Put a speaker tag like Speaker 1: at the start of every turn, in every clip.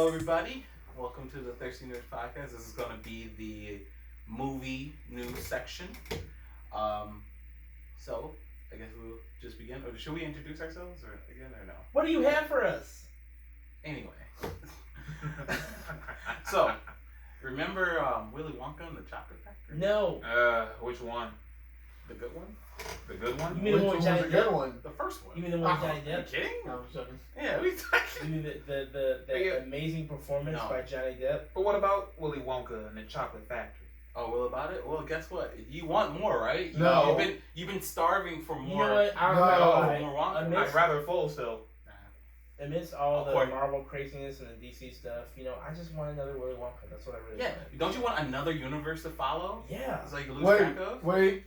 Speaker 1: Hello, everybody. Welcome to the Thirsty Nerds Podcast. This is going to be the movie news section. So, I guess we'll just begin. Or should we introduce ourselves or no?
Speaker 2: What do you have for us?
Speaker 1: Anyway. So, remember Willy Wonka and the Chocolate Factory?
Speaker 2: No.
Speaker 3: Which one?
Speaker 1: The good one?
Speaker 3: The good one?
Speaker 2: You mean the one with Johnny
Speaker 4: the good
Speaker 2: Depp?
Speaker 4: one?
Speaker 1: The first one.
Speaker 2: You mean the one with Johnny
Speaker 1: Are you
Speaker 2: Depp?
Speaker 1: kidding?
Speaker 4: I'm joking.
Speaker 1: Yeah, we talking.
Speaker 2: You mean the amazing performance
Speaker 1: No.
Speaker 2: by Johnny Depp?
Speaker 3: But what about Willy Wonka and the Chocolate Factory?
Speaker 1: Oh, well, about it? Well, guess what? You want more, right?
Speaker 4: No.
Speaker 1: You've been starving for more.
Speaker 2: You know what? I don't
Speaker 4: No.
Speaker 2: know.
Speaker 1: More Wonka.
Speaker 2: Amidst,
Speaker 3: I'd rather full still.
Speaker 2: amidst all the
Speaker 1: Of course.
Speaker 2: Marvel craziness and the DC stuff, I just want another Willy Wonka. That's what I really
Speaker 1: Yeah.
Speaker 2: want.
Speaker 1: Don't you want another universe to follow?
Speaker 2: Yeah.
Speaker 1: So you can lose track of?
Speaker 4: Wait.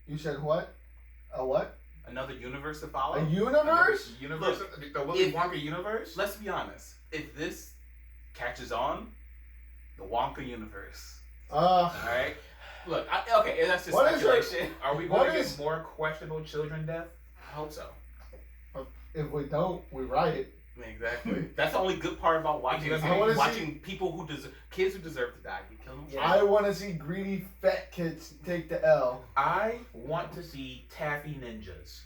Speaker 4: You said what? A what?
Speaker 1: Another universe to follow?
Speaker 4: A universe?
Speaker 3: Universe? The Willy Wonka universe?
Speaker 1: Let's be honest. If this catches on, the Wonka universe. Alright? Look, okay, that's just
Speaker 4: What is
Speaker 1: speculation.
Speaker 3: Are we
Speaker 4: What
Speaker 3: going to
Speaker 4: is-
Speaker 3: get more questionable children death?
Speaker 1: I hope so.
Speaker 4: If we don't, we write it.
Speaker 1: Exactly. That's the only good part about watching
Speaker 3: I wanna
Speaker 1: watching people who deserve, kids who deserve to die. You kill them.
Speaker 2: Yeah.
Speaker 4: I want to see greedy fat kids take the L.
Speaker 3: I want to see taffy ninjas.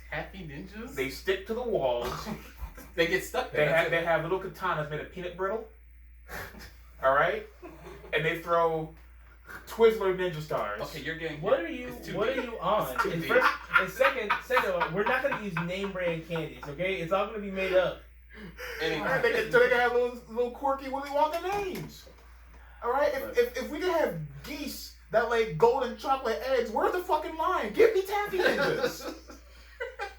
Speaker 1: Happy ninjas?
Speaker 3: They stick to the walls.
Speaker 1: They get stuck
Speaker 3: They
Speaker 1: there.
Speaker 3: have little katanas made of peanut brittle. Alright? And they throw Twizzler ninja stars.
Speaker 1: Okay, you're getting.
Speaker 2: What are you
Speaker 1: it's too
Speaker 2: What are
Speaker 1: deep.
Speaker 2: you on?
Speaker 1: It's too
Speaker 2: And
Speaker 1: deep.
Speaker 2: first, and second one, we're not gonna use name brand candies. Okay, it's all gonna be made up.
Speaker 1: Anyway.
Speaker 3: Alright, they can have little quirky Willy Wonka names. Alright? If we could have geese that lay golden chocolate eggs, where's the fucking line? Give me taffy ninjas.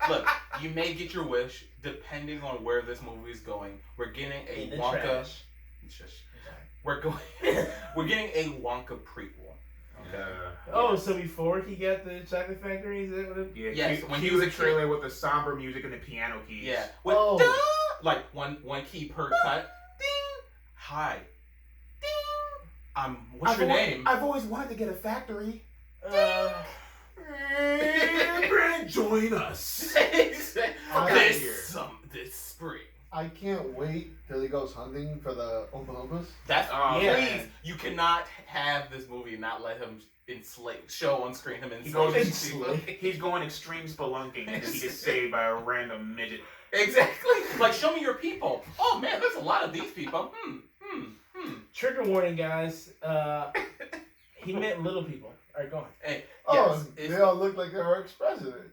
Speaker 1: Look, you may get your wish depending on where this movie is going. We're getting a
Speaker 2: In the
Speaker 1: Wonka.
Speaker 2: trash.
Speaker 1: Shush. We're getting a Wonka prequel. Okay.
Speaker 2: Oh, so before he got the Chocolate Factory, is that what it?
Speaker 3: Yeah,
Speaker 1: Yes,
Speaker 3: when
Speaker 1: when
Speaker 3: he
Speaker 1: he
Speaker 3: was
Speaker 1: was
Speaker 3: a
Speaker 1: a
Speaker 3: trailer with the somber music and the piano keys.
Speaker 1: Yeah. With like one key per cut. Ding. Hi. Ding. What's your name?
Speaker 3: I've always wanted to get a factory. Join us.
Speaker 1: This spring.
Speaker 4: I can't wait till he goes hunting for the Oompa Loompas.
Speaker 1: That's
Speaker 2: Yeah.
Speaker 1: please. You cannot have this movie and not let him show on screen him
Speaker 3: He goes
Speaker 1: enslaving people.
Speaker 3: He's going extreme spelunking and he gets saved by a random midget.
Speaker 1: Exactly. Like, show me your people. Oh man, there's a lot of these people.
Speaker 2: Trigger warning, guys. He meant little people. All right, go on.
Speaker 1: Hey,
Speaker 4: Oh,
Speaker 1: yes,
Speaker 4: they all look like our ex-president.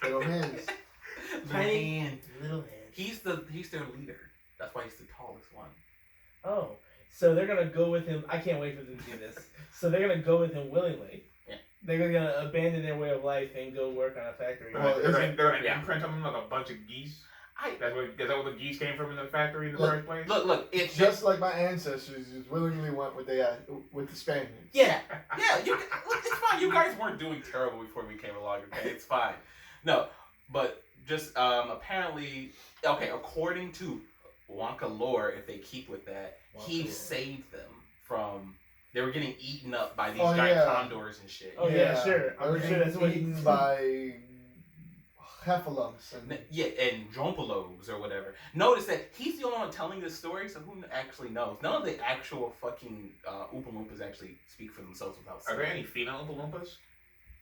Speaker 4: Little hands.
Speaker 2: Tiny
Speaker 1: man.
Speaker 2: little hands.
Speaker 1: He's their leader. That's why he's the tallest one.
Speaker 2: Oh, so they're gonna go with him. I can't wait for them to do this. So they're gonna go with him willingly.
Speaker 1: Yeah.
Speaker 2: They're gonna abandon their way of life and go work on a factory.
Speaker 4: Well,
Speaker 3: They're gonna
Speaker 1: yeah.
Speaker 3: imprint on him like a bunch of geese. Is that where the geese came from in the factory in the
Speaker 4: Look,
Speaker 3: first place?
Speaker 1: Look, it's
Speaker 4: Just like my ancestors just willingly went with the Spaniards.
Speaker 1: yeah. Look, it's fine. You guys weren't doing terrible before we came along. Okay, it's fine. No, but just apparently, okay. According to Wonka lore, if they keep with that, he
Speaker 2: Wonka lore.
Speaker 1: saved them from. They were getting eaten up by these
Speaker 4: Oh,
Speaker 1: giant
Speaker 4: yeah.
Speaker 1: condors and shit.
Speaker 2: Oh, yeah, sure. I'm
Speaker 4: They were
Speaker 2: sure that's what
Speaker 4: eaten
Speaker 2: he-
Speaker 4: by heffalumps and
Speaker 1: Yeah, and Drompalobes or whatever. Notice that he's the only one telling this story, so who actually knows? None of the actual fucking Oompa Loompas actually speak for themselves without
Speaker 3: Are there
Speaker 1: saying.
Speaker 3: any female Oompa Loompas?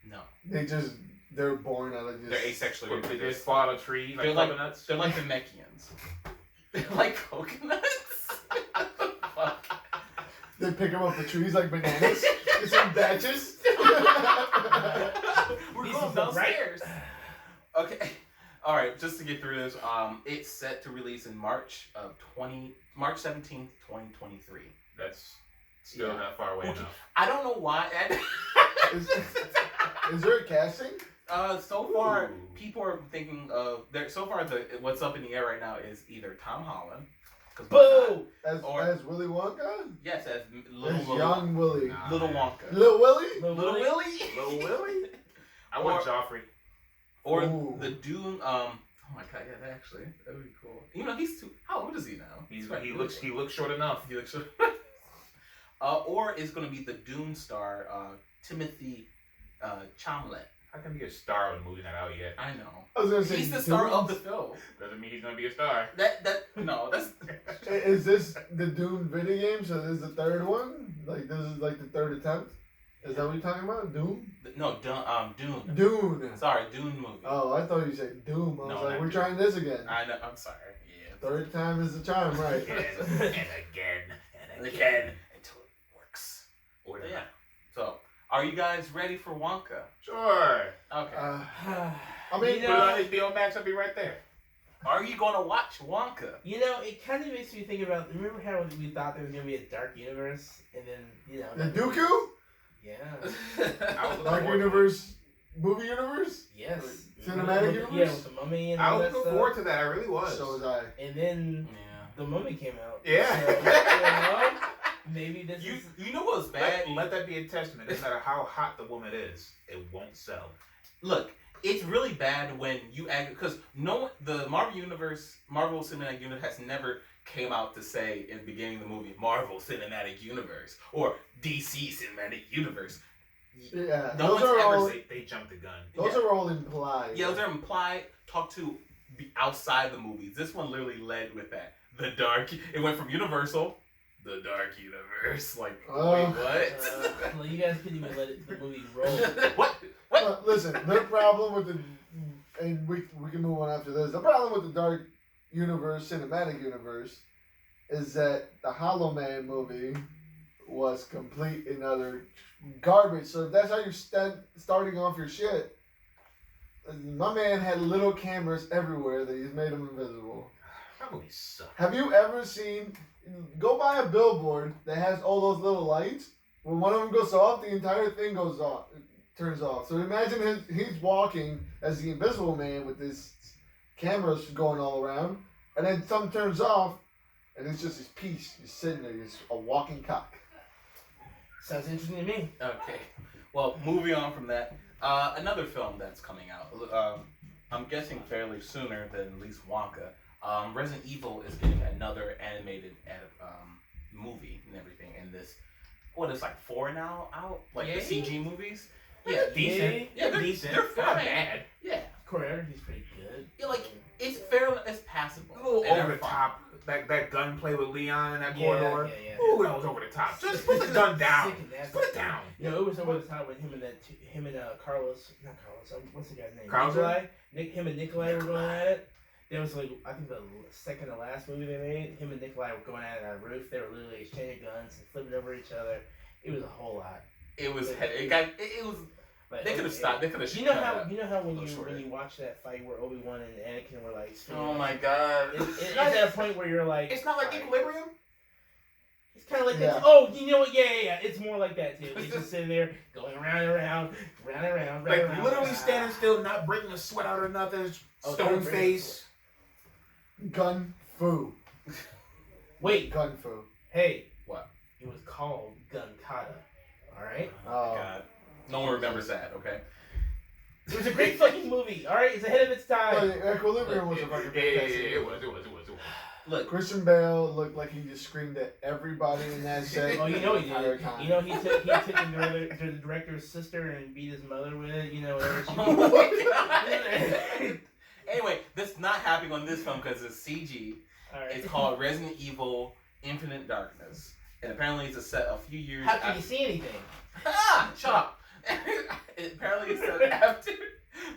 Speaker 1: No.
Speaker 4: they're born out of just.
Speaker 1: They're asexually
Speaker 3: Or they
Speaker 1: reproduced.
Speaker 3: just fall out of trees like
Speaker 1: They're like-
Speaker 3: coconuts?
Speaker 1: They're like the Mechians. They're like coconuts. Fuck.
Speaker 4: They pick them up the trees like bananas. It's in batches.
Speaker 1: We're
Speaker 2: These
Speaker 1: going
Speaker 2: is the right-
Speaker 1: downstairs. Okay. All right. Just to get through this, it's set to release in March 17th, 2023.
Speaker 3: That's still
Speaker 1: Yeah.
Speaker 3: not far away
Speaker 1: Okay.
Speaker 3: enough.
Speaker 1: I don't know why.
Speaker 4: Is there a casting?
Speaker 1: So far,
Speaker 3: Ooh.
Speaker 1: people are thinking of so far what's up in the air right now is either Tom Holland, 'cause
Speaker 2: Boo!
Speaker 4: As Willy Wonka?
Speaker 1: yes, as
Speaker 4: As young Willy.
Speaker 3: Nah.
Speaker 1: Little Wonka,
Speaker 4: Little Willy?
Speaker 1: Little Willy,
Speaker 3: Little Willy? I want
Speaker 1: Or-
Speaker 3: Joffrey.
Speaker 1: or
Speaker 4: Ooh.
Speaker 1: the Dune. Oh my god, yeah, actually, that would be cool. You know, he's too. How old is he now?
Speaker 3: He
Speaker 1: really
Speaker 3: looks
Speaker 1: old.
Speaker 3: short enough.
Speaker 1: He looks. Or it's gonna be the Dune star, Timothy Chalamet.
Speaker 3: How can he be a star when the movie's not out yet?
Speaker 1: I know.
Speaker 4: I was gonna say
Speaker 1: He's the star
Speaker 4: Dune?
Speaker 1: of the film.
Speaker 3: Doesn't mean he's gonna be a star.
Speaker 1: That's.
Speaker 4: Is this the Dune video game? So this is the third one? Like this is like the third attempt? Is that what you're talking about? Doom?
Speaker 1: No, Dune.
Speaker 4: Dune.
Speaker 1: Sorry, Dune movie.
Speaker 4: Oh, I thought you said Doom. I was
Speaker 1: No,
Speaker 4: like,
Speaker 1: not
Speaker 4: we're
Speaker 1: Doom.
Speaker 4: trying this again.
Speaker 1: I know. I'm sorry. Yeah.
Speaker 4: Third time is the charm, right?
Speaker 3: Again and again and again until it works. Or
Speaker 1: Yeah.
Speaker 3: not.
Speaker 1: So, are you guys ready for Wonka?
Speaker 3: Sure.
Speaker 1: Okay.
Speaker 4: I mean,
Speaker 2: You
Speaker 3: Put it
Speaker 2: know-
Speaker 3: on HBO Max. I'll be right there.
Speaker 1: Are you gonna watch Wonka?
Speaker 2: You know, it kind of makes me think about. Remember how we thought there was gonna be a dark universe, and then
Speaker 4: the Dooku?
Speaker 2: Yeah.
Speaker 3: I was looking
Speaker 4: Dark
Speaker 3: forward to
Speaker 4: Universe, movie universe?
Speaker 2: Yes.
Speaker 4: Cinematic
Speaker 2: Yeah,
Speaker 4: universe?
Speaker 2: with the mummy and
Speaker 3: I
Speaker 2: all
Speaker 3: was
Speaker 2: that
Speaker 3: looking
Speaker 2: stuff.
Speaker 3: forward to that. I really was.
Speaker 4: So was I.
Speaker 2: And then
Speaker 1: Yeah.
Speaker 2: the mummy came out.
Speaker 3: Yeah.
Speaker 2: So, you know, maybe this
Speaker 1: You
Speaker 2: is.
Speaker 1: you know what's bad?
Speaker 3: Let that be a testament. No matter how hot the woman is, it won't sell.
Speaker 1: Look, it's really bad when you act because the Marvel Cinematic Universe has never came out to say in the beginning of the movie Marvel Cinematic Universe or DC Cinematic Universe.
Speaker 4: Yeah,
Speaker 1: No
Speaker 4: those
Speaker 1: one's
Speaker 4: are
Speaker 1: ever
Speaker 4: all.
Speaker 3: They jumped the gun.
Speaker 4: Those
Speaker 1: Yeah.
Speaker 4: are all implied.
Speaker 1: Yeah, those are implied. Talk to be outside the movies. This one literally led with that. The dark. It went from Universal, the Dark Universe. Like, wait, what?
Speaker 2: Well, you guys couldn't even let the movie roll.
Speaker 1: What? What?
Speaker 4: Listen, the problem with the, and we can move on after this. The problem with the Dark Universe, Cinematic Universe, is that the Hollow Man movie was complete and utter garbage. So if that's how you're starting off your shit, my man had little cameras everywhere that he's made them invisible.
Speaker 3: That movie sucked.
Speaker 4: Have you ever seen? Go by a billboard that has all those little lights. When one of them goes off, the entire thing goes off. Turns off. So imagine he's walking as the Invisible Man with his cameras going all around, and then something turns off, and it's just his piece. He's sitting there. He's a walking cock.
Speaker 2: Sounds interesting to me.
Speaker 1: Okay. Well, moving on from that, another film that's coming out. I'm guessing fairly sooner than at least Wonka. Resident Evil is getting another animated movie and everything. And this, what is like 4 now out? Like the CG movies. Yeah,
Speaker 3: Decent.
Speaker 1: Yeah, they're
Speaker 3: decent.
Speaker 1: They're
Speaker 3: Not
Speaker 1: fine.
Speaker 3: bad.
Speaker 1: Yeah,
Speaker 2: Choreography's pretty good.
Speaker 1: yeah, like it's fair. It's passable.
Speaker 3: A little
Speaker 1: And
Speaker 3: over
Speaker 1: they're
Speaker 3: the
Speaker 1: fine.
Speaker 3: top. That gunplay with Leon in that
Speaker 2: Yeah,
Speaker 3: corridor.
Speaker 2: yeah.
Speaker 3: Ooh, that was over the top. Just put the gun down.
Speaker 2: Sick and nasty.
Speaker 3: Just put it down.
Speaker 2: You know, it was over the top when him and Carlos, not Carlos, what's the guy's name?
Speaker 3: Krauser?
Speaker 2: Him and Nikolai were going at it. There was like, I think the second to last movie they made, him and Nikolai were going at it on a roof. They were literally exchanging guns and flipping over each other. It was a whole lot.
Speaker 1: It was.
Speaker 2: But-
Speaker 1: It was.
Speaker 2: But
Speaker 1: They could have stopped. They could have.
Speaker 2: You know how when
Speaker 1: little
Speaker 2: you
Speaker 1: shorter.
Speaker 2: watch that fight where Obi-Wan and Anakin were like,
Speaker 1: Oh my god.
Speaker 2: it's at a point where you're like,
Speaker 3: It's not like Equilibrium.
Speaker 2: it's kind of like
Speaker 4: Yeah.
Speaker 2: that. Oh, you know what? Yeah. It's more like that too. He's just sitting there going round and round, round and round,
Speaker 3: Like
Speaker 2: round and
Speaker 3: literally
Speaker 2: round.
Speaker 3: standing still, not breaking a sweat out or nothing.
Speaker 2: Oh,
Speaker 3: Stone
Speaker 2: don't
Speaker 3: face.
Speaker 4: Gun fu.
Speaker 2: Wait,
Speaker 4: Gun fu.
Speaker 2: hey.
Speaker 1: What?
Speaker 2: It was called Gun Kata. All right.
Speaker 4: Oh.
Speaker 1: God. No one remembers that. Okay.
Speaker 2: It was a great fucking movie. All right, it's ahead of its time.
Speaker 4: Well, Equilibrium was a fucking fantastic
Speaker 3: It
Speaker 4: movie.
Speaker 3: was.
Speaker 1: Look.
Speaker 4: Christian Bale looked like he just screamed at everybody in that set.
Speaker 2: Oh, you know he
Speaker 4: the entire
Speaker 2: did.
Speaker 4: time.
Speaker 2: You know he took the director's sister and beat his mother with it. You know whatever she.
Speaker 1: Oh my god. Anyway, that's not happening on this film because it's CG.
Speaker 2: All right.
Speaker 1: It's called Resident Evil: Infinite Darkness, and apparently it's a set a few years.
Speaker 2: How can you see anything?
Speaker 1: Ah, shut up. Apparently it's set after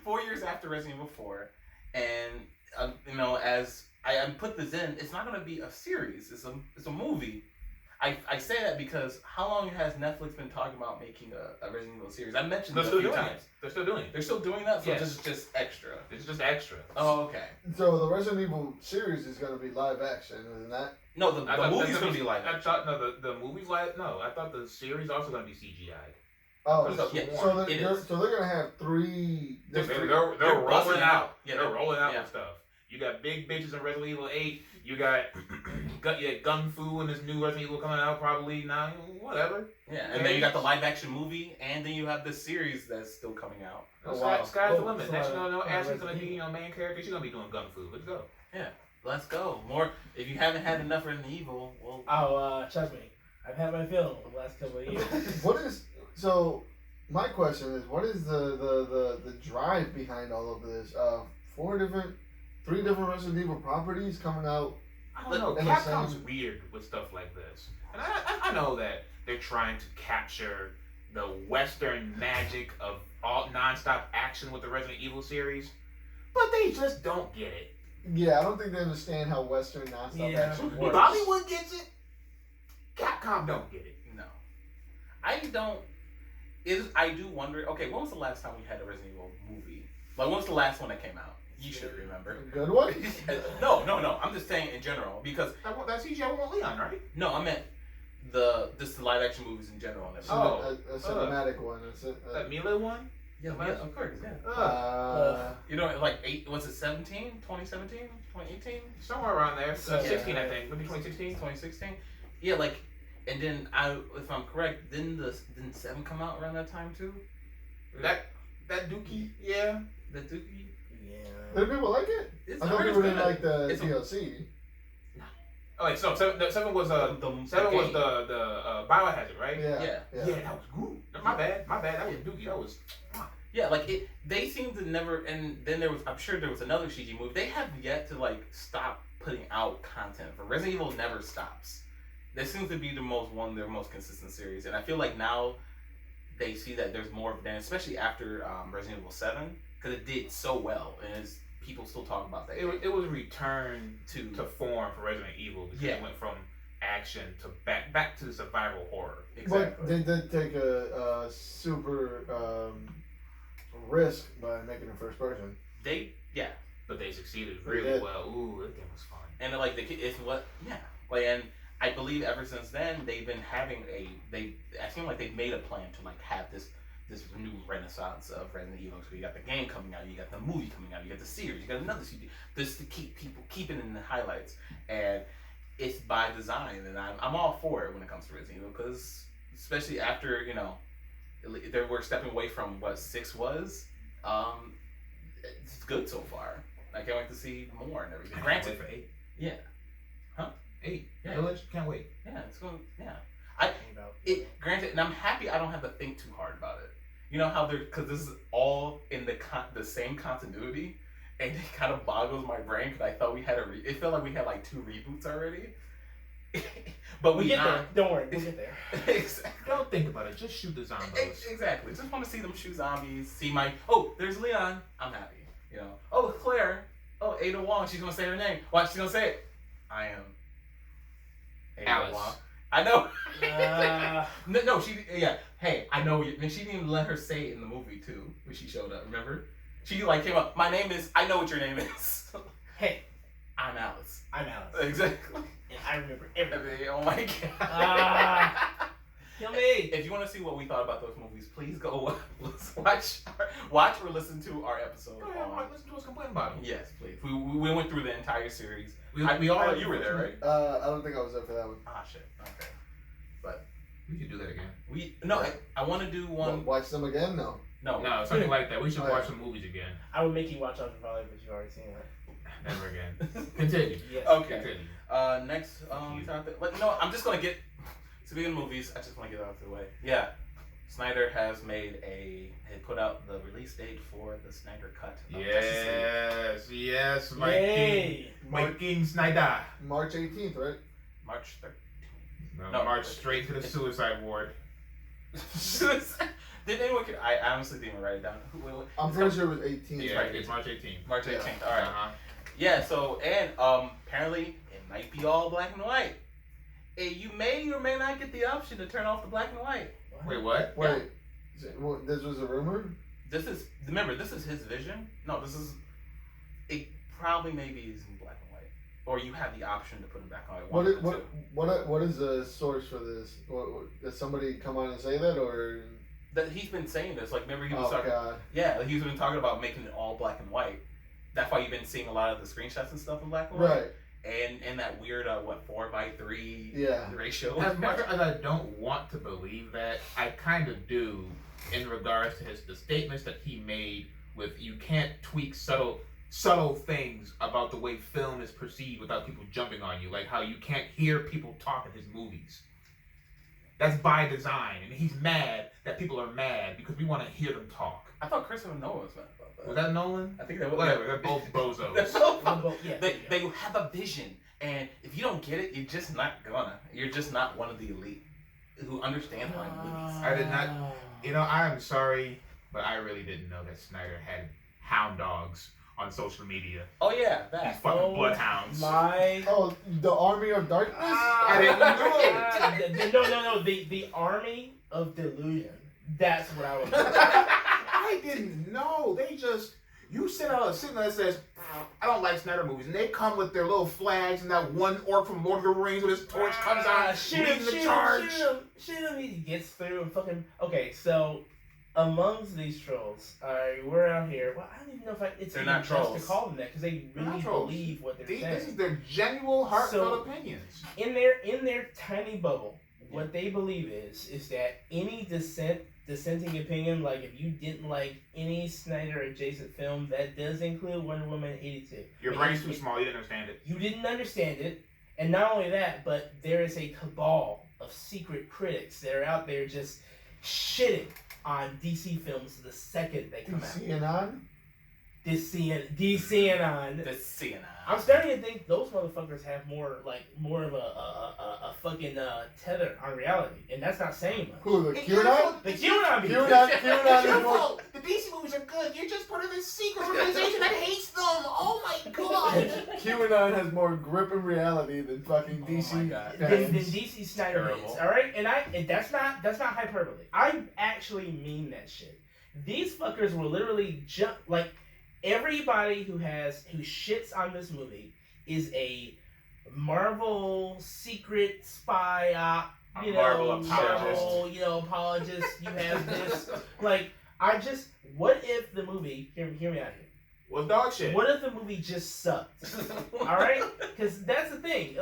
Speaker 1: 4 years after Resident Evil 4, and you know, as I put this in, it's not going to be a series. It's a movie. I say that because how long has Netflix been talking about making a Resident Evil series? I mentioned
Speaker 3: They're
Speaker 1: it a
Speaker 3: still
Speaker 1: few
Speaker 3: doing
Speaker 1: times.
Speaker 3: it. They're still doing it.
Speaker 1: They're still doing that, so
Speaker 3: Yes.
Speaker 1: it's just extra.
Speaker 3: It's just extra.
Speaker 1: Oh, okay.
Speaker 4: So the Resident Evil series is going to be live action, isn't that?
Speaker 1: No, the
Speaker 3: I thought
Speaker 1: movie's
Speaker 3: that's
Speaker 1: going to be like
Speaker 3: I thought the movie's like no. I thought the series also gonna be CGI.
Speaker 4: Oh,
Speaker 1: So, yeah,
Speaker 4: so
Speaker 1: it
Speaker 4: they're
Speaker 1: is.
Speaker 4: going to have 3.
Speaker 3: They're
Speaker 1: They're
Speaker 3: rolling
Speaker 1: busting
Speaker 3: out.
Speaker 1: Yeah,
Speaker 3: they're rolling out
Speaker 1: yeah.
Speaker 3: with stuff. You got big bitches in Resident Evil 8. You got Gun Fu in this new Resident Evil coming out probably now. Whatever.
Speaker 1: Yeah, and then you got the live action movie, and then you have this series that's still coming out.
Speaker 4: Oh, wow.
Speaker 3: Sky's the
Speaker 2: Oh,
Speaker 3: limit.
Speaker 2: so,
Speaker 3: Next, you know, Ashley's
Speaker 2: Resident
Speaker 3: gonna be
Speaker 2: Evil.
Speaker 3: main character. She's gonna be doing Gun Fu. Let's go.
Speaker 1: Let's go. More. If you haven't had enough Resident Evil, well,
Speaker 2: Oh, trust me, I've had my fill the last couple of years.
Speaker 4: What is. So My question is, what is the drive behind all of this? 3 different Resident Evil properties coming out.
Speaker 5: I don't know.
Speaker 4: And the
Speaker 5: Capcom's
Speaker 4: same-
Speaker 5: weird with stuff like this. And I know that they're trying to capture the Western magic of all non-stop action with the Resident Evil series, but they just don't get it.
Speaker 4: Yeah, I don't think they understand how Western nonstop action works.
Speaker 5: Bollywood gets it. Capcom don't get it.
Speaker 1: No, I don't. I do wonder. Okay, when was the last time we had a Resident Evil movie? Like, when was the last one that came out? You should remember.
Speaker 4: Good one?
Speaker 1: No. I'm just saying in general because
Speaker 5: That's CGI with Leon, right?
Speaker 1: no, I meant the live action movies in general. And everything.
Speaker 5: Oh.
Speaker 4: A cinematic one.
Speaker 5: That Mila one?
Speaker 1: Yeah, of course, yeah. You know, like 2017, 2018?
Speaker 5: Somewhere around there.
Speaker 2: So,
Speaker 5: 16, I think. Maybe 2016?
Speaker 1: 2016? Yeah, like, and then if I'm correct, didn't 7 come out around that time too?
Speaker 5: That Dookie? Yeah.
Speaker 1: The Dookie?
Speaker 2: Yeah.
Speaker 4: Did people like it?
Speaker 1: It's,
Speaker 4: I thought
Speaker 1: heard
Speaker 4: people
Speaker 1: it's
Speaker 4: didn't
Speaker 1: good.
Speaker 4: like the
Speaker 1: It's a-
Speaker 4: DLC.
Speaker 5: Oh, wait, so 7 was
Speaker 1: the
Speaker 5: was the Biohazard, right?
Speaker 1: Yeah.
Speaker 5: Yeah, that was good. My bad. That was Dookie. That was.
Speaker 1: Yeah, like they seem to never, and then I'm sure there was another CG movie. They have yet to like stop putting out content. For Resident Evil never stops. That seems to be one of their most consistent series, and I feel like now they see that there's more of them, especially after Resident Evil 7, because it did so well, and people still talk about that.
Speaker 5: It was a return
Speaker 1: to
Speaker 5: form for Resident Evil. Because
Speaker 1: Yeah.
Speaker 5: it went from action to back to survival horror.
Speaker 1: exactly.
Speaker 4: But they did take a super risk by making it first person.
Speaker 5: But they succeeded
Speaker 4: They
Speaker 5: really
Speaker 4: did.
Speaker 5: well. Ooh, that game was fun.
Speaker 1: And like and I believe ever since then they've been having I seem like they've made a plan to like have this new renaissance of Resident Evil. So you got the game coming out, you got the movie coming out, you got the series, you got another CD. This to keep people keeping in the highlights, and it's by design, and I'm all for it when it comes to Resident Evil, because especially after they were stepping away from what 6 was. It's good so far. I can't wait to see more and everything. Granted,
Speaker 5: for 8.
Speaker 1: Yeah. Huh?
Speaker 5: 8.
Speaker 1: Yeah.
Speaker 5: Village. Can't wait.
Speaker 1: Yeah, it's going. Yeah. Granted, and I'm happy I don't have to think too hard about it. You know how because this is all in the same continuity, and it kind of boggles my brain because I thought we had it felt like we had like 2 reboots already. But
Speaker 2: We
Speaker 1: we
Speaker 2: get
Speaker 1: not.
Speaker 2: there. Don't worry, we'll get there.
Speaker 1: Exactly.
Speaker 5: Don't think about it. Just shoot the zombies.
Speaker 1: Exactly. Just want to see them shoot zombies. See there's Leon. I'm happy. Oh, Claire. Oh, Ada Wong. She's gonna say her name. Watch. She's gonna say it. I am Ada
Speaker 5: Alice.
Speaker 1: Wong. I know. No, she. Yeah. Hey, I know. And she didn't even let her say it in the movie too when she showed up. Remember? She like came up. My name is. I know what your name is.
Speaker 2: Hey,
Speaker 1: I'm Alice.
Speaker 2: I'm Alice.
Speaker 1: Exactly.
Speaker 2: And I remember everything.
Speaker 1: Oh my god.
Speaker 2: Kill me.
Speaker 1: If you want to see what we thought about those movies, please go watch or listen to our episode.
Speaker 5: Go ahead, Mike. Listen to us complain about it.
Speaker 1: Yes, please. We went through the entire series.
Speaker 5: We all
Speaker 1: You were there, right?
Speaker 4: I don't think I was there for that one.
Speaker 1: Ah, shit. Okay.
Speaker 5: We could do that again.
Speaker 1: I want to do one.
Speaker 4: Watch them again? No.
Speaker 5: No, something like that. We should
Speaker 4: Oh,
Speaker 5: watch
Speaker 4: yeah.
Speaker 5: some movies again.
Speaker 2: I would make you watch Ultraviolet, but you've already seen it.
Speaker 5: Never again. Continue.
Speaker 2: Yes.
Speaker 1: Okay.
Speaker 5: Continue.
Speaker 1: Next topic. I'm just gonna get. Speaking of movies, I just want to get out of the way. Yeah. Snyder has had put out the release date for the Snyder Cut. Of Justice League.
Speaker 5: Yes, my
Speaker 2: Yay.
Speaker 5: king. My king Snyder.
Speaker 4: March 18th, right?
Speaker 1: March 3rd.
Speaker 5: No, march straight to the suicide ward.
Speaker 1: Did anyone? I honestly didn't write it down.
Speaker 4: I'm pretty sure it was 18th.
Speaker 5: Yeah,
Speaker 1: right.
Speaker 5: it's March 18th.
Speaker 1: March 18th. All right.
Speaker 5: Uh-huh.
Speaker 1: Yeah. So and apparently it might be all black and white. And you may or may not get the option to turn off the black and white.
Speaker 5: Wait, what?
Speaker 4: Wait. This was a rumor?
Speaker 1: This is his vision. No, it probably maybe is in black and white, or you have the option to put it back on.
Speaker 4: What is the source for this? Did somebody come on and say that, or?
Speaker 1: That he's been saying this. Like, remember he was
Speaker 4: Oh
Speaker 1: talking.
Speaker 4: God.
Speaker 1: Yeah, like, he's been talking about making it all black and white. That's why you've been seeing a lot of the screenshots and stuff in black and white.
Speaker 4: Right.
Speaker 1: And that weird 4:3
Speaker 4: Yeah.
Speaker 1: ratio.
Speaker 5: As much as I don't want to believe that, I kind of do in regards to the statements that he made with you can't tweak subtle things about the way film is perceived without people jumping on you, like how you can't hear people talk in his movies. That's by design, and he's mad that people are mad because we want to hear them talk.
Speaker 1: I thought Christopher Nolan was mad about that.
Speaker 5: Was that Nolan?
Speaker 1: I think that was.
Speaker 5: Whatever. They're both bozos.
Speaker 1: That's so fun.
Speaker 2: Yeah,
Speaker 1: They have a vision, and if you don't get it, you're just not gonna. You're just not one of the elite who understand how movies.
Speaker 5: I did not. You know, I am sorry, but I really didn't know that Snyder had hound dogs on social media.
Speaker 1: Oh yeah,
Speaker 5: These
Speaker 1: that.
Speaker 5: fucking bloodhounds.
Speaker 4: Oh, the Army of Darkness?
Speaker 5: I didn't know it.
Speaker 2: No. The Army of Delusion. That's what I was.
Speaker 5: I didn't know. They just you send out a signal that says I don't like Snyder movies, and they come with their little flags, and that one orc from Lord of the Rings with his torch comes out, leading the charge.
Speaker 2: Shoot him. He gets through and fucking. Okay, so amongst these trolls, we're out here. Well, I don't even know if it's
Speaker 1: They're
Speaker 2: even
Speaker 1: not
Speaker 2: just
Speaker 1: trolls.
Speaker 2: to call them that because they
Speaker 5: They're not
Speaker 2: really
Speaker 5: trolls.
Speaker 2: believe what they're
Speaker 5: This
Speaker 2: saying.
Speaker 5: is their genuine, heartfelt opinions.
Speaker 2: In their tiny bubble, what they believe is that any dissenting opinion, like if you didn't like any Snyder adjacent film, that does include Wonder Woman 82.
Speaker 5: Your brain's too small. You didn't understand it.
Speaker 2: You didn't understand it, and not only that, but there is a cabal of secret critics that are out there just shitting on DC films the second they come out.
Speaker 4: CNN?
Speaker 2: DCing on.
Speaker 1: The CNN.
Speaker 2: I'm starting to think those motherfuckers have more of a fucking tether on reality, and that's not saying much.
Speaker 4: Who, the QAnon?
Speaker 2: The QAnon people.
Speaker 4: QAnon is more...
Speaker 5: The DC movies are good. You're just part of this secret organization that hates them. Oh my god.
Speaker 4: QAnon has more grip in reality than fucking DC.
Speaker 1: Oh my God.
Speaker 2: Than
Speaker 4: fans.
Speaker 2: DC Snyder
Speaker 1: Terrible.
Speaker 2: is, all right, and that's not hyperbole. I actually mean that shit. These fuckers will literally jump like. Everybody who shits on this movie is a Marvel secret spy op,
Speaker 5: Marvel apologist.
Speaker 2: Apologist. You have this, what if the movie? Hear me out here.
Speaker 5: Well, dog shit.
Speaker 2: What if the movie just sucked? All right, because that's the thing.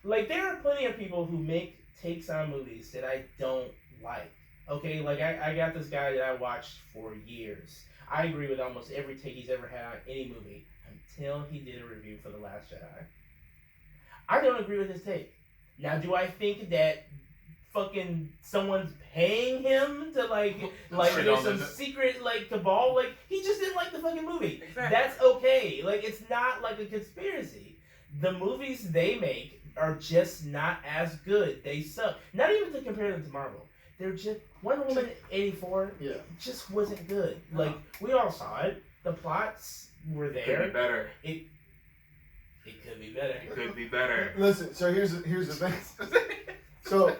Speaker 2: Like there are plenty of people who make takes on movies that I don't like. Okay, like I got this guy that I watched for years. I agree with almost every take he's ever had on any movie until he did a review for The Last Jedi. I don't agree with his take. Now, do I think that fucking someone's paying him to there's some secret cabal? He just didn't like the fucking movie.
Speaker 1: Exactly.
Speaker 2: That's okay. It's not like a conspiracy. The movies they make are just not as good. They suck. Not even to compare them to Marvel. They're just Wonder Woman 84.
Speaker 4: Yeah.
Speaker 2: Just wasn't good. We all saw it. The plots were there.
Speaker 5: Could be better.
Speaker 2: It could be better.
Speaker 5: It could be better.
Speaker 4: Listen, so here's the thing. So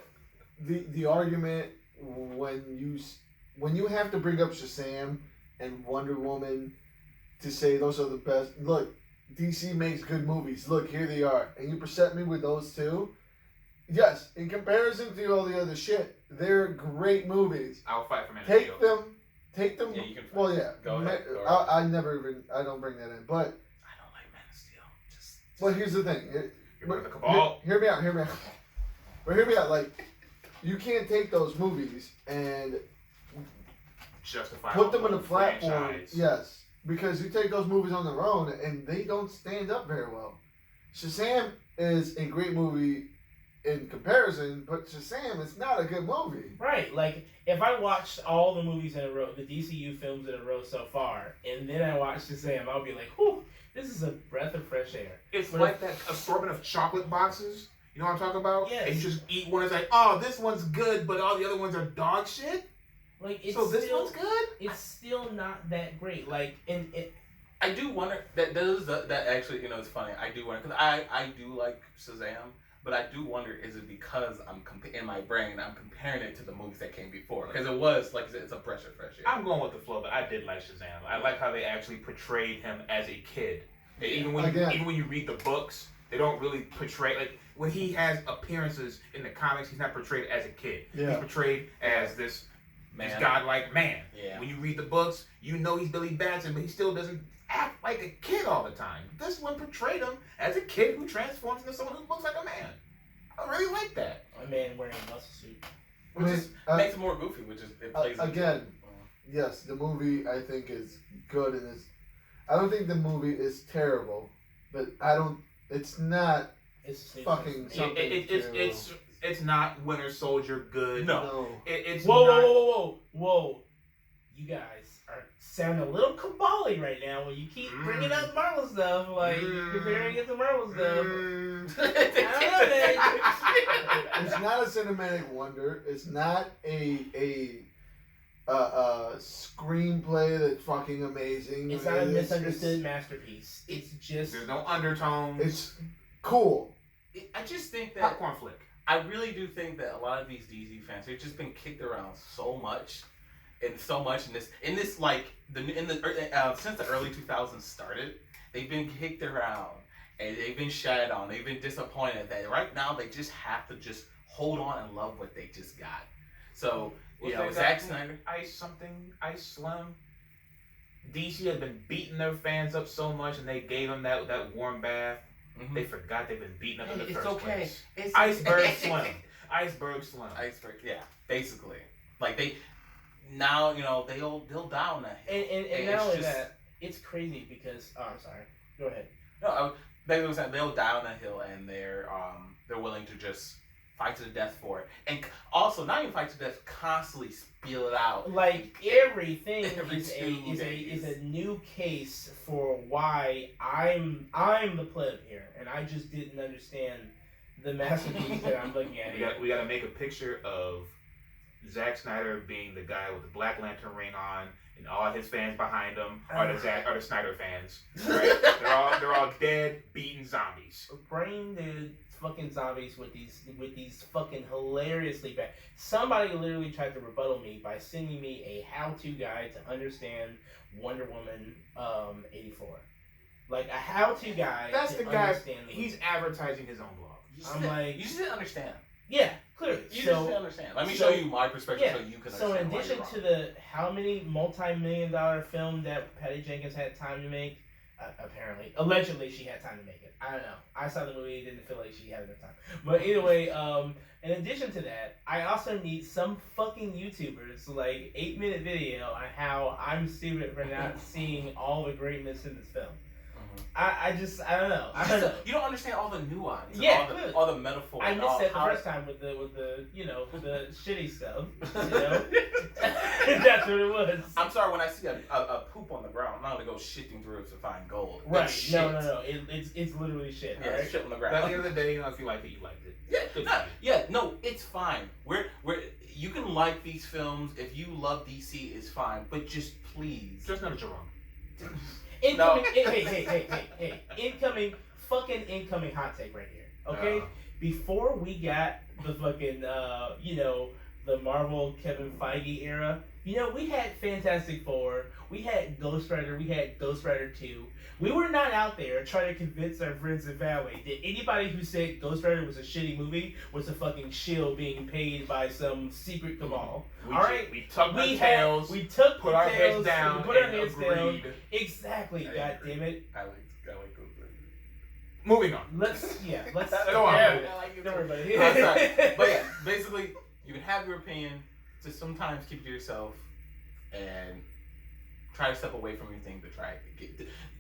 Speaker 4: the argument when you have to bring up Shazam and Wonder Woman to say those are the best. Look, DC makes good movies. Look, here they are, and you present me with those two. Yes, in comparison to all the other shit, they're great movies.
Speaker 5: I'll fight for Man of
Speaker 4: Take
Speaker 5: Steel.
Speaker 4: them.
Speaker 1: Yeah, you can.
Speaker 4: Well, yeah.
Speaker 1: Go ahead.
Speaker 4: I don't bring that in, but
Speaker 1: I don't like Man of Steel. Just.
Speaker 4: well, here's the thing.
Speaker 5: You're part of the cabal.
Speaker 4: Hear me out. But hear me out. You can't take those movies and
Speaker 5: Justify
Speaker 4: put them in a platform.
Speaker 5: franchise.
Speaker 4: Yes, because you take those movies on their own and they don't stand up very well. Shazam is a great movie in comparison, but Shazam is not a good movie.
Speaker 2: Right. If I watched all the movies in a row, the DCU films in a row so far, and then I watched Shazam, I'll be like, whew, this is a breath of fresh air.
Speaker 5: It's
Speaker 2: But
Speaker 5: like that assortment of chocolate boxes. You know what I'm talking about?
Speaker 2: Yes.
Speaker 5: And you just eat one. It's like, oh, this one's good, but all the other ones are dog shit.
Speaker 2: It's
Speaker 5: This
Speaker 2: still,
Speaker 5: one's good.
Speaker 2: It's still not that great.
Speaker 1: I do wonder that actually, it's funny. I do wonder because I do like Shazam, but I do wonder, is it because in my brain I'm comparing it to the movies that came before? Because it was like I said, it's a fresh air.
Speaker 5: I'm going with the flow, but I did like Shazam. I like how they actually portrayed him as a kid. And even when you read the books, they don't really portray when he has appearances in the comics. He's not portrayed as a kid.
Speaker 4: Yeah.
Speaker 5: He's portrayed as this godlike man.
Speaker 1: Yeah.
Speaker 5: When you read the books, you know he's Billy Batson, but he still doesn't act like a kid all the time. This one portrayed him as a kid who transforms into someone who looks like a man. I really like that.
Speaker 2: A man wearing a muscle suit.
Speaker 1: Which is makes it more goofy, which is it plays
Speaker 4: again. Yes, the movie I think is good and I don't think the movie is terrible, but it's not
Speaker 2: It's
Speaker 4: fucking something.
Speaker 5: It's It's not Winter Soldier good.
Speaker 1: No.
Speaker 5: It's
Speaker 2: Whoa! You guys are sounding a little cabally right now when you keep bringing up Marvel stuff. Like you're comparing it to Marvel stuff. I don't know, man.
Speaker 4: It's not a cinematic wonder. It's not a screenplay that's fucking amazing.
Speaker 2: It's not a misunderstood masterpiece. It's just
Speaker 5: There's no undertones.
Speaker 4: It's cool.
Speaker 1: I just think that
Speaker 5: popcorn flick.
Speaker 1: I really do think that a lot of these DC fans, they've just been kicked around so much, since the early 2000s started, they've been kicked around and they've been shat on, they've been disappointed that right now they just have to just hold on and love what they just got. So Zack Snyder,
Speaker 5: Ice Slim. DC had been beating their fans up so much, and they gave them that warm bath.
Speaker 1: Mm-hmm.
Speaker 5: They forgot they've been beaten up in the
Speaker 1: it's
Speaker 5: first
Speaker 1: okay.
Speaker 5: place.
Speaker 1: It's
Speaker 5: Iceberg Slim. Iceberg Slim.
Speaker 1: Yeah, basically. Like they'll die on that hill.
Speaker 2: and not only that, it's crazy because I'm sorry. Go ahead.
Speaker 1: No, they'll die on that hill, and they're willing to just fight to the death for it, and also not even fight to death, constantly spiel it out.
Speaker 2: Like everything
Speaker 1: Every
Speaker 2: is
Speaker 1: 2
Speaker 2: is a new case for why I'm the pleb here, and I just didn't understand the masterpiece that I'm looking at here.
Speaker 5: We got to make a picture of Zack Snyder being the guy with the Black Lantern ring on, and all his fans behind him are the Snyder fans. Right? they're all dead, beaten zombies.
Speaker 2: Brain dead fucking zombies with these fucking hilariously bad. Somebody literally tried to rebuttal me by sending me a how-to guide to understand Wonder Woman 84. Like a how-to guide.
Speaker 5: That's
Speaker 2: to
Speaker 5: the guy.
Speaker 2: understand the
Speaker 5: He's
Speaker 2: movie.
Speaker 5: advertising his own blog.
Speaker 1: You just didn't understand.
Speaker 2: Yeah, clearly.
Speaker 1: You just didn't understand. Let me show you my perspective so you can understand.
Speaker 2: So in
Speaker 1: why
Speaker 2: addition
Speaker 1: you're
Speaker 2: to
Speaker 1: wrong.
Speaker 2: the how many multi-million-dollar film that Patty Jenkins had time to make, allegedly she had time to make it. I don't know. I saw the movie, didn't feel like she had enough time. But anyway, in addition to that, I also need some fucking YouTubers, like 8-minute video on how I'm stupid for not seeing all the greatness in this film. I don't know.
Speaker 1: You don't understand all the nuance.
Speaker 2: Yeah,
Speaker 1: and all the metaphors.
Speaker 2: I missed that the first time with the the shitty stuff. That's what it was.
Speaker 1: I'm sorry, when I see a poop on the ground, I'm not gonna go shifting through it to find gold.
Speaker 2: Right?
Speaker 1: It's shit.
Speaker 2: No. It's literally shit.
Speaker 1: Yeah,
Speaker 2: Right?
Speaker 1: it's shit on the
Speaker 5: But at
Speaker 1: ground.
Speaker 5: the end of the day, if you liked it, you liked it.
Speaker 1: No, it's fine. You can like these films if you love DC, it's fine. But just please,
Speaker 5: Just know that you're wrong.
Speaker 2: Incoming, hey. Incoming hot take right here. Okay? Before we got the fucking, the Marvel Kevin Feige era, we had Fantastic Four, we had Ghost Rider, we had Ghost Rider 2. We were not out there trying to convince our friends and family that anybody who said Ghost Rider was a shitty movie was a fucking shill being paid by some secret cabal.
Speaker 5: We tucked our tails.
Speaker 2: We took
Speaker 5: put
Speaker 2: the
Speaker 5: our
Speaker 2: tails,
Speaker 5: heads down,
Speaker 2: we put our
Speaker 5: and
Speaker 2: heads
Speaker 5: agreed.
Speaker 2: down. Exactly,
Speaker 1: I
Speaker 2: god
Speaker 1: agree.
Speaker 2: damn it.
Speaker 1: I like Ghost Rider.
Speaker 5: Moving on.
Speaker 2: Let's
Speaker 5: Go on.
Speaker 2: Don't worry about it.
Speaker 1: I'm sorry. But yeah, basically, you can have your opinion. Just sometimes keep it to yourself and try to step away from your thing, but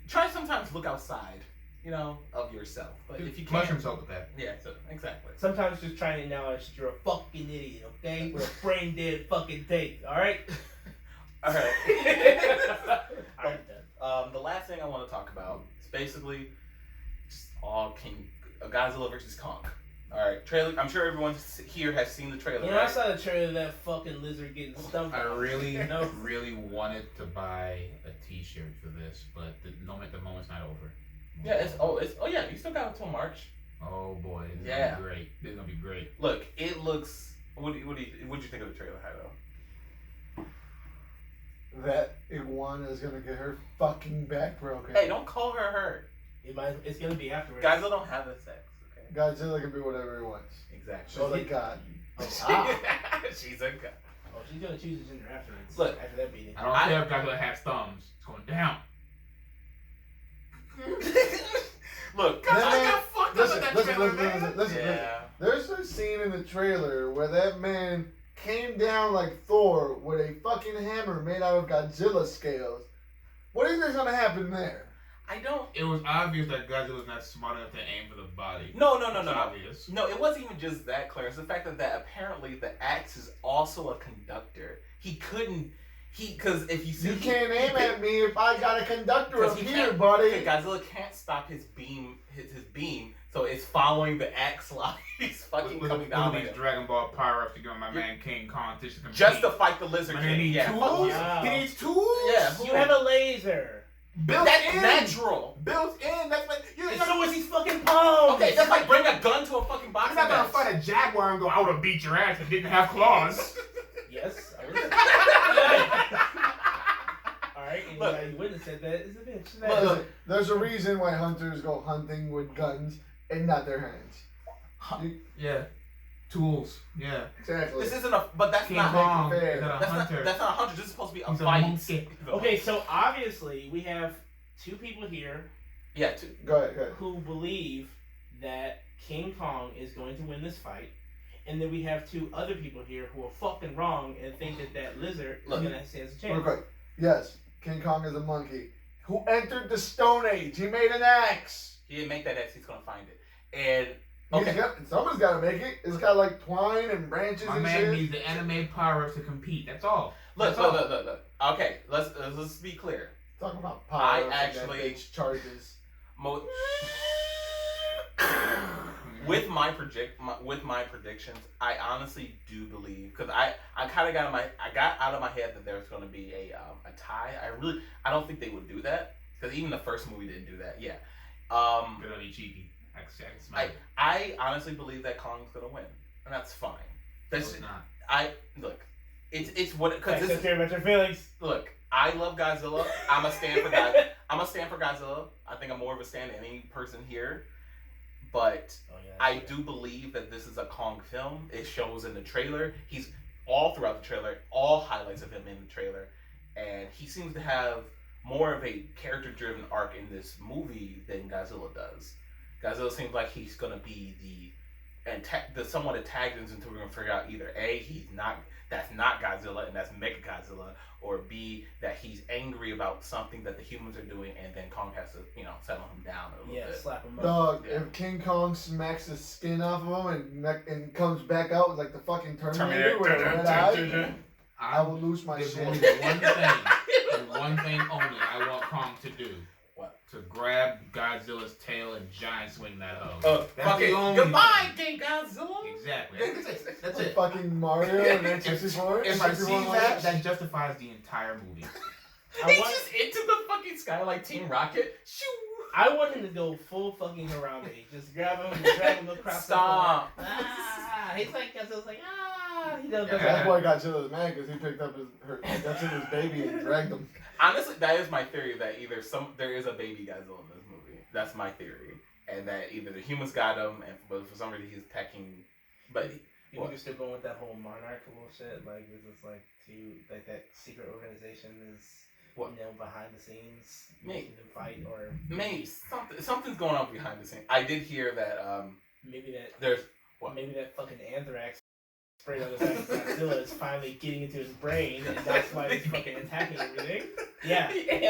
Speaker 1: try sometimes look outside, of yourself. But if you can't,
Speaker 5: Mushrooms help with that.
Speaker 1: yeah, so exactly.
Speaker 2: Sometimes just try to acknowledge that you're a fucking idiot, okay? We're a brain dead fucking take, alright?
Speaker 1: All right.
Speaker 2: Alright, done.
Speaker 1: The last thing I want to talk about is basically just all Godzilla versus Kong. All right, trailer. I'm sure everyone here has seen the trailer.
Speaker 2: I
Speaker 1: Right?
Speaker 2: saw the trailer of that fucking lizard getting stumped.
Speaker 5: I really,
Speaker 2: No.
Speaker 5: really wanted to buy a T-shirt for this, but the moment's not over.
Speaker 1: Yeah, yeah. You still got until March.
Speaker 5: Oh boy, this is
Speaker 1: Yeah.
Speaker 5: gonna be great. This is gonna be great.
Speaker 1: Look, it looks. What do you think of the trailer, Jairo?
Speaker 4: That iguana is gonna get her fucking back broken.
Speaker 1: Hey, don't call her.
Speaker 2: It's gonna be afterwards.
Speaker 1: Godzilla don't have the sex. Okay.
Speaker 4: Godzilla can be whatever he wants.
Speaker 1: Exactly.
Speaker 4: So they God.
Speaker 1: She's a god.
Speaker 2: Oh, she's gonna choose a gender afterwards.
Speaker 1: Look,
Speaker 2: after that beating.
Speaker 5: I don't care if Godzilla has thumbs. It's going down.
Speaker 1: Look,
Speaker 5: I got fucked up in that trailer, man.
Speaker 4: Listen.
Speaker 1: yeah.
Speaker 4: There's a scene in the trailer where that man came down like Thor with a fucking hammer made out of Godzilla scales. What do you think's gonna happen there?
Speaker 1: I don't.
Speaker 5: It was obvious that Godzilla's not smart enough to aim for the body.
Speaker 1: No.
Speaker 5: It's obvious.
Speaker 1: No, it wasn't even just that, Clarence. The fact that apparently the axe is also a conductor. He couldn't. Because if you see,
Speaker 4: You can't aim at me if I got a conductor up
Speaker 1: he
Speaker 4: here,
Speaker 1: can't-
Speaker 4: buddy.
Speaker 1: Godzilla can't stop his beam. His beam. So it's following the axe line. He's fucking coming down.
Speaker 5: These Dragon Ball power-ups to give my man King Kong to compete.
Speaker 1: Just to fight the lizard
Speaker 5: Man,
Speaker 1: king.
Speaker 5: he needs
Speaker 1: Yeah.
Speaker 5: tools?
Speaker 2: Yeah.
Speaker 3: He needs tools.
Speaker 1: Yeah.
Speaker 2: You have a laser.
Speaker 3: Built
Speaker 1: That's
Speaker 3: in.
Speaker 1: natural.
Speaker 3: Built in. That's like you're
Speaker 2: And
Speaker 3: not,
Speaker 2: so is his fucking palms.
Speaker 1: Okay, that's like bring a gun to a fucking boxing
Speaker 3: you're not gonna
Speaker 1: match.
Speaker 3: fight a jaguar and go, I would have beat your ass if it didn't have claws.
Speaker 2: Yes, I would. Alright,
Speaker 1: Look.
Speaker 2: anybody who wouldn't have said that is a bitch.
Speaker 1: Look.
Speaker 4: There's a reason why hunters go hunting with guns and not their hands.
Speaker 5: Yeah. Tools. Yeah.
Speaker 4: Exactly.
Speaker 1: This isn't a. But that's
Speaker 5: King
Speaker 1: not.
Speaker 5: Kong
Speaker 4: fair.
Speaker 5: is not a
Speaker 1: That's
Speaker 5: hunter.
Speaker 1: not. That's not a hunter. This is supposed to be a
Speaker 5: He's a
Speaker 1: fight.
Speaker 5: monkey.
Speaker 2: Okay, so obviously we have two people here
Speaker 1: Yeah. Two.
Speaker 4: Go ahead.
Speaker 2: who believe that King Kong is going to win this fight. And then we have two other people here who are fucking wrong and think that lizard
Speaker 1: Look.
Speaker 2: is going to stand a
Speaker 4: Real
Speaker 2: chance.
Speaker 4: quick. Yes, King Kong is a monkey who entered the Stone Age. He made an axe.
Speaker 1: He didn't make that X. He's gonna find it. And
Speaker 4: He's
Speaker 1: okay.
Speaker 4: Someone's got to make it. It's got like twine and branches
Speaker 5: My
Speaker 4: and
Speaker 5: man
Speaker 4: shit.
Speaker 5: needs the anime power-ups to compete. That's all.
Speaker 1: Look.
Speaker 5: That's all.
Speaker 1: Look. Okay. Let's be clear.
Speaker 4: Talking about
Speaker 1: I
Speaker 4: power.
Speaker 1: actually-
Speaker 4: charges.
Speaker 1: Mo- with my predictions, I honestly do believe because I kind of got out of my head that there's going to be a tie. I don't think they would do that because even the first movie didn't do that. Yeah.
Speaker 5: Really cheeky. I can smell it.
Speaker 1: I honestly believe that Kong's going to win, and that's fine.
Speaker 5: No,
Speaker 1: That's
Speaker 5: it's not.
Speaker 1: look. It's what because
Speaker 2: Thanks
Speaker 1: this
Speaker 2: for caring about your feelings.
Speaker 1: look. I love Godzilla. I'm a stand for Godzilla. I think I'm more of a stand than any person here. But
Speaker 2: Oh, yeah,
Speaker 1: I do believe that this is a Kong film. It shows in the trailer. He's all throughout the trailer, all highlights of him in the trailer. And he seems to have more of a character-driven arc in this movie than Godzilla does. Godzilla seems like he's going to be the somewhat antagonist until we're going to figure out either A, that's not Godzilla and that's Mechagodzilla, or B, that he's angry about something that the humans are doing and then Kong has to, settle him down a little
Speaker 2: Yeah,
Speaker 1: bit.
Speaker 2: slap him up.
Speaker 4: Dog,
Speaker 1: Yeah.
Speaker 4: if King Kong smacks the skin off of him and comes back out like the fucking Terminator with a red eye, I will lose my
Speaker 5: There's
Speaker 4: shit.
Speaker 5: only one thing, and one thing only I want Kong to do.
Speaker 1: What?
Speaker 5: To grab Godzilla's tail and giant swing that hoe. That's
Speaker 1: Fucking
Speaker 5: the only
Speaker 1: goodbye,
Speaker 5: thing.
Speaker 1: King Godzilla.
Speaker 5: Exactly. That's
Speaker 4: Like
Speaker 5: it.
Speaker 4: fucking Mario and N64.
Speaker 5: If I see
Speaker 4: N64
Speaker 5: that, that justifies the entire movie.
Speaker 1: He's just into the fucking sky like Team Rocket. Shoo!
Speaker 2: I want him to go full fucking Harambe. Just grab him and drag him across
Speaker 1: Stop.
Speaker 2: the floor. He's like, Godzilla's like, He does
Speaker 5: Yeah.
Speaker 4: That's why Godzilla's mad because he picked up Godzilla's baby and dragged him.
Speaker 1: Honestly, that is my theory that either there is a baby Godzilla in this movie. That's my theory, and that either the humans got him, but for some reason he's attacking. But
Speaker 2: You think you're still going with that whole monarch bullshit? Like, is this like that secret organization is behind the scenes making them fight, or
Speaker 1: maybe something's going on behind the scenes. I did hear that
Speaker 2: maybe that
Speaker 1: there's
Speaker 2: maybe that fucking anthrax sprayed on the side of Godzilla is finally getting into his brain, and that's why he's fucking attacking everything. Yeah. Maybe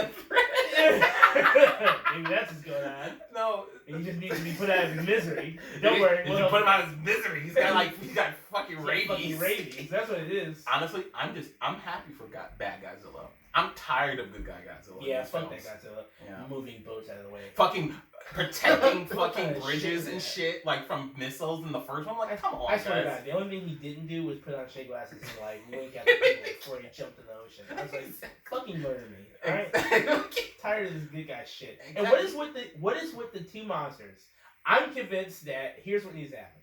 Speaker 2: that's what's going on.
Speaker 1: No,
Speaker 2: He just needs to be put out of his misery. Don't worry,
Speaker 1: You put him out of his misery. He's got fucking rabies.
Speaker 2: Fucking rabies. That's what it is.
Speaker 1: Honestly, I'm happy for bad Godzilla. I'm tired of good guy Godzilla. in
Speaker 2: Yeah,
Speaker 1: these
Speaker 2: fuck
Speaker 1: films.
Speaker 2: that Godzilla.
Speaker 1: Yeah.
Speaker 2: Moving boats out of the way.
Speaker 1: Fucking protecting
Speaker 2: What
Speaker 1: fucking
Speaker 2: kind of
Speaker 1: bridges
Speaker 2: shit
Speaker 1: and
Speaker 2: is that?
Speaker 1: shit, like from missiles in the first one. Like, come on,
Speaker 2: I swear to
Speaker 1: guys.
Speaker 2: God, the only thing he didn't do was put on shade glasses and like wink at the people before he jumped in the ocean. I was like, fucking murder me, alright? Tired of this good guy shit. And what is with the two monsters? I'm convinced that here's what needs to happen.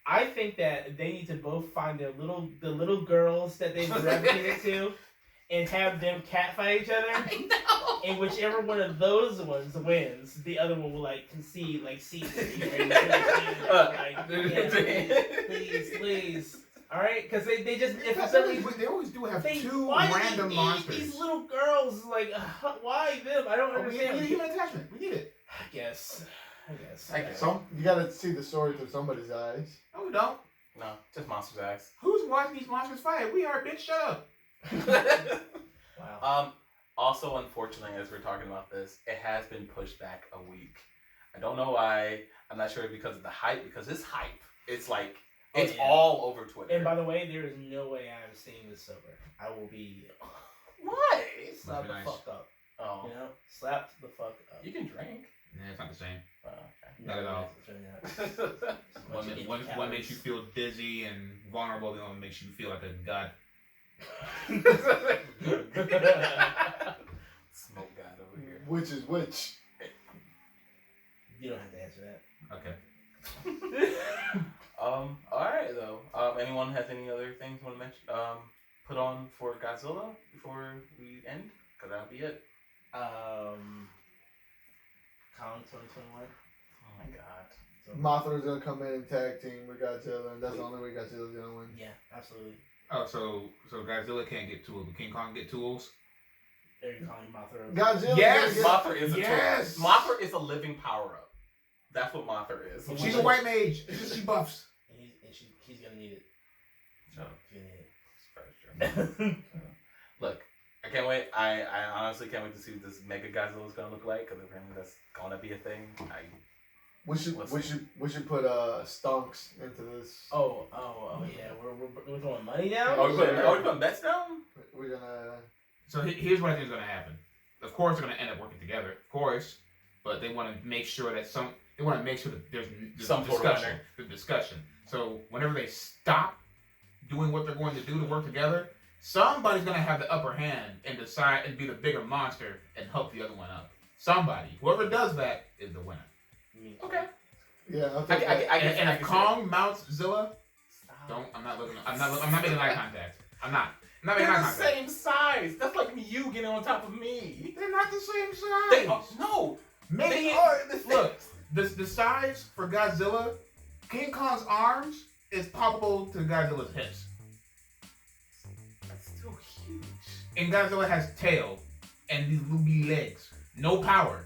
Speaker 2: I think that they need to both find the little girls that they've gravitated to and have them catfight each other.
Speaker 1: I know.
Speaker 2: And whichever one of those ones wins, the other one will like concede, like see, please. All right, because they just if for some reason
Speaker 3: They always do have
Speaker 2: they
Speaker 3: two
Speaker 2: why do they
Speaker 3: random
Speaker 2: need
Speaker 3: monsters.
Speaker 2: these little girls like why them? I don't
Speaker 3: Oh, we need
Speaker 2: understand.
Speaker 3: human attachment. We need it.
Speaker 2: I guess.
Speaker 1: I guess.
Speaker 4: You gotta see the story through somebody's eyes.
Speaker 3: No, we don't.
Speaker 1: No, just monsters' eyes.
Speaker 3: Who's watching these monsters fight? We are, bitch. Shut up.
Speaker 2: Wow.
Speaker 1: Also, unfortunately, as we're talking about this, it has been pushed back a week. I don't know why. I'm not sure because of the hype. Because it's hype. It's like it's all over Twitter.
Speaker 2: And by the way, there is no way I'm seeing this sober. I will be.
Speaker 1: Why?
Speaker 2: Slap the fuck up.
Speaker 1: Oh,
Speaker 2: You know, slap the fuck up.
Speaker 1: you can drink.
Speaker 5: Yeah, it's not the same.
Speaker 1: Okay.
Speaker 5: Not at all.
Speaker 2: It's really not.
Speaker 5: One makes you feel dizzy and vulnerable. The other one makes you feel like a god.
Speaker 1: Smoke God over here.
Speaker 4: Which is which?
Speaker 2: You don't have to answer that.
Speaker 5: Okay.
Speaker 1: All right though. Anyone has any other things want to mention? Put on for Godzilla before we end? Cause that'll be it.
Speaker 2: Kong 2021.
Speaker 1: Oh my god.
Speaker 2: So,
Speaker 4: Mothra's gonna come in and tag team with Godzilla, and that's the only way Godzilla's gonna win.
Speaker 2: yeah, absolutely.
Speaker 5: Oh, so Godzilla can't get tools, but King Kong get tools?
Speaker 2: Are you calling Mothra?
Speaker 4: Godzilla.
Speaker 5: Yes!
Speaker 1: Mothra is a
Speaker 5: Yes!
Speaker 1: tool. Mothra is a living power up. That's what Mothra is.
Speaker 5: She's a white mage. She buffs.
Speaker 2: And he's gonna need it.
Speaker 1: So,
Speaker 2: He's
Speaker 1: Sure. Look, I can't wait. I honestly can't wait to see what this Mega Godzilla is gonna look like because apparently that's gonna be a thing.
Speaker 4: We should put stonks into this.
Speaker 2: Oh yeah, we're throwing money down.
Speaker 1: Are we putting bets down?
Speaker 4: We're gonna.
Speaker 5: So here's what I think is going to happen. Of course, they're going to end up working together. Of course, but they want to make sure that there's
Speaker 1: Some sort of winner.
Speaker 5: the discussion. So whenever they stop doing what they're going to do to work together, somebody's going to have the upper hand and decide and be the bigger monster and help the other one up. Somebody, whoever does that, is the winner.
Speaker 1: Okay.
Speaker 4: Yeah, I'll take that.
Speaker 5: And if Kong mounts Zilla, I'm not making eye contact. I'm not making
Speaker 1: They're
Speaker 5: eye
Speaker 1: the
Speaker 5: contact.
Speaker 1: same size. That's like you getting on top of me.
Speaker 5: They're not the same size.
Speaker 1: They are, no.
Speaker 5: Maybe
Speaker 1: They are the same.
Speaker 5: look, the size for Godzilla, King Kong's arms is comparable to Godzilla's hips.
Speaker 1: That's still huge.
Speaker 5: And Godzilla has tail and these ruby legs. No power.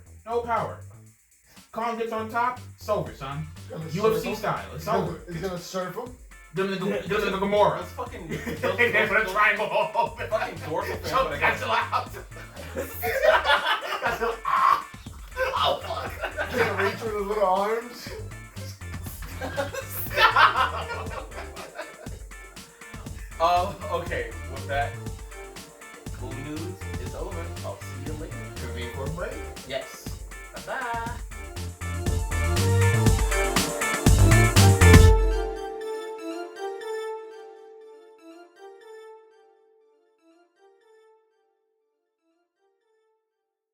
Speaker 5: Kong gets on top, it's over, son. UFC style, it's over.
Speaker 4: He's gonna surf him.
Speaker 5: Give him the Gamora.
Speaker 1: That's fucking.
Speaker 5: That's what a triangle hole.
Speaker 1: Fucking dorsal fin.
Speaker 5: Choke Godzilla out. Godzilla.
Speaker 1: Oh fuck.
Speaker 4: He's gonna reach with his little arms.
Speaker 1: Okay. With that, movie news is over. I'll see you later.
Speaker 5: Convene for a break.
Speaker 1: Yes. Bye bye.